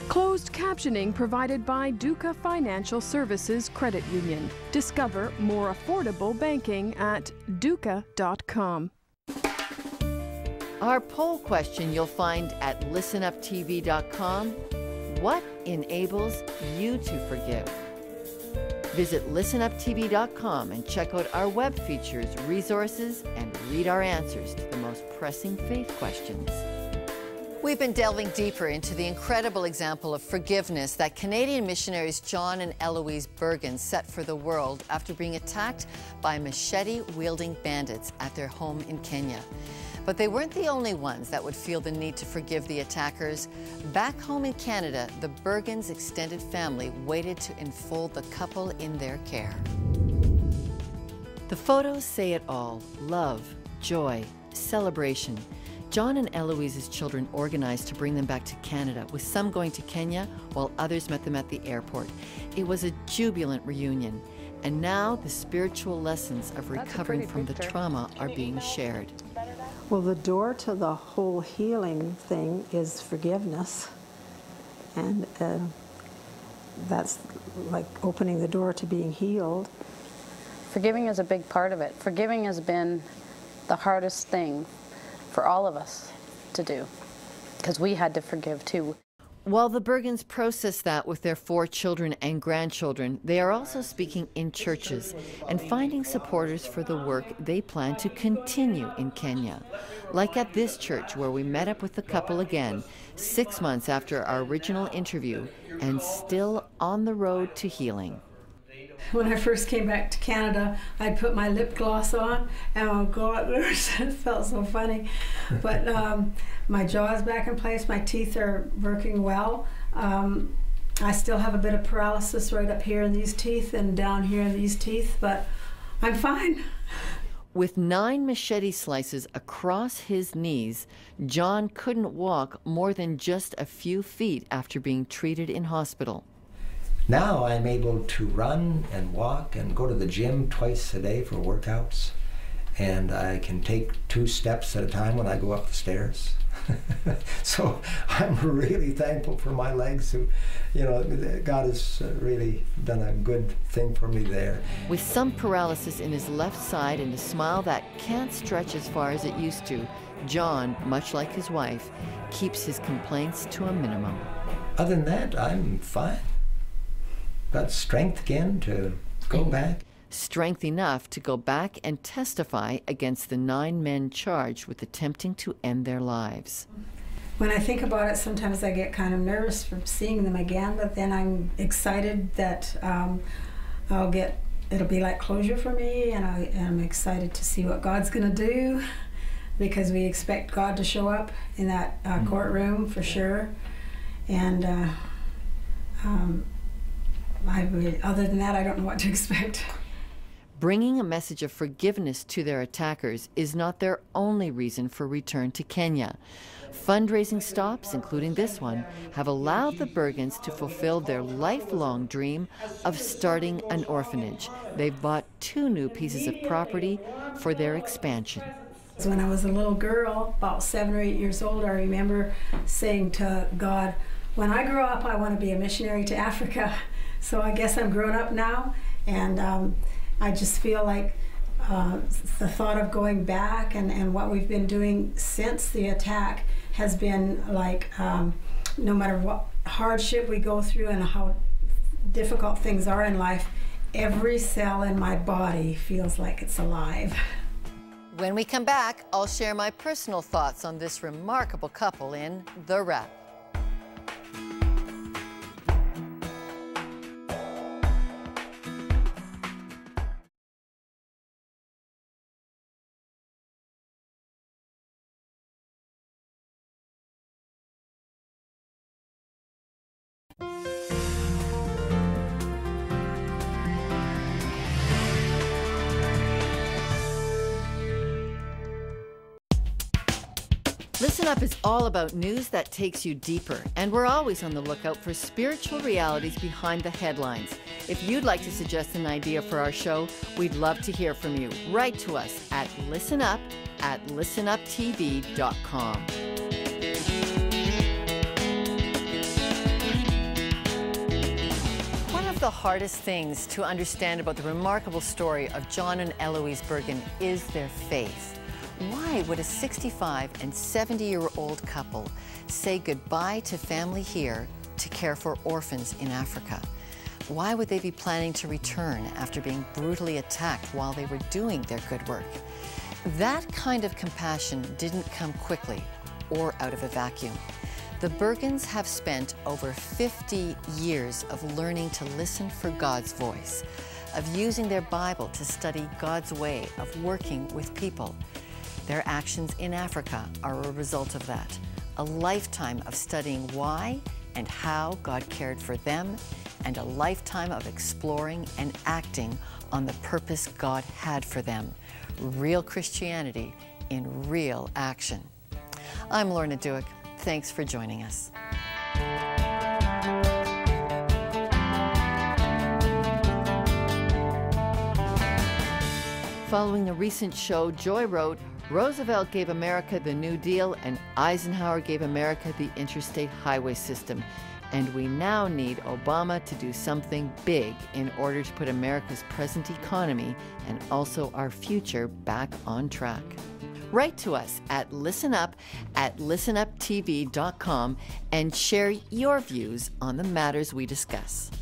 Closed captioning provided by Duca Financial Services Credit Union. Discover more affordable banking at duca.com. Our poll question you'll find at listenuptv.com. What enables you to forgive? Visit listenuptv.com and check out our web features, resources, and read our answers to the most pressing faith questions. We've been delving deeper into the incredible example of forgiveness that Canadian missionaries John and Eloise Bergen set for the world after being attacked by machete-wielding bandits at their home in Kenya. But they weren't the only ones that would feel the need to forgive the attackers. Back home in Canada, the Bergens' extended family waited to enfold the couple in their care. The photos say it all: love, joy, celebration. John and Eloise's children organized to bring them back to Canada, with some going to Kenya while others met them at the airport. It was a jubilant reunion, and now the spiritual lessons of recovering from the trauma are being shared. Well, the door to the whole healing thing is forgiveness, and that's like opening the door to being healed. Forgiving is a big part of it. Forgiving has been the hardest thing for all of us to do, because we had to forgive too. While the Bergens process that with their 4 children and grandchildren, they are also speaking in churches and finding supporters for the work they plan to continue in Kenya. Like at this church where we met up with the couple again 6 months after our original interview and still on the road to healing. When I first came back to Canada, I'd put my lip gloss on, and oh God, it felt so funny. But my jaw is back in place, my teeth are working well. I still have a bit of paralysis right up here in these teeth and down here in these teeth, but I'm fine. With 9 machete slices across his knees, John couldn't walk more than just a few feet after being treated in hospital. Now I'm able to run and walk and go to the gym twice a day for workouts, and I can take 2 steps at a time when I go up the stairs. So I'm really thankful for my legs. Who, you know, God has really done a good thing for me there. With some paralysis in his left side and a smile that can't stretch as far as it used to, John, much like his wife, keeps his complaints to a minimum. Other than that, I'm fine. Got strength again to go back. Strength enough to go back and testify against the 9 men charged with attempting to end their lives. When I think about it, sometimes I get kind of nervous for seeing them again, but then I'm excited that it'll be like closure for me, and I'm excited to see what God's going to do, because we expect God to show up in that courtroom for sure. And other than that, I don't know what to expect. Bringing a message of forgiveness to their attackers is not their only reason for return to Kenya. Fundraising stops, including this one, have allowed the Bergens to fulfill their lifelong dream of starting an orphanage. They've bought 2 new pieces of property for their expansion. When I was a little girl, about 7 or 8 years old, I remember saying to God, when I grow up, I want to be a missionary to Africa. So I guess I'm grown up now, and I just feel like the thought of going back and what we've been doing since the attack has been like, no matter what hardship we go through and how difficult things are in life, every cell in my body feels like it's alive. When we come back, I'll share my personal thoughts on this remarkable couple in The Wrap. Listen Up is all about news that takes you deeper, and we're always on the lookout for spiritual realities behind the headlines. If you'd like to suggest an idea for our show, we'd love to hear from you. Write to us at listenuptv.com. of the hardest things to understand about the remarkable story of John and Eloise Bergen is their faith. Why would a 65 and 70-year-old couple say goodbye to family here to care for orphans in Africa? Why would they be planning to return after being brutally attacked while they were doing their good work? That kind of compassion didn't come quickly or out of a vacuum. The Bergens have spent over 50 years of learning to listen for God's voice, of using their Bible to study God's way of working with people. Their actions in Africa are a result of that, a lifetime of studying why and how God cared for them, and a lifetime of exploring and acting on the purpose God had for them. Real Christianity in real action. I'm Lorna Duick. Thanks for joining us. Following the recent show, Joy wrote, Roosevelt gave America the New Deal and Eisenhower gave America the interstate highway system. And we now need Obama to do something big in order to put America's present economy and also our future back on track. Write to us at listenuptv.com and share your views on the matters we discuss.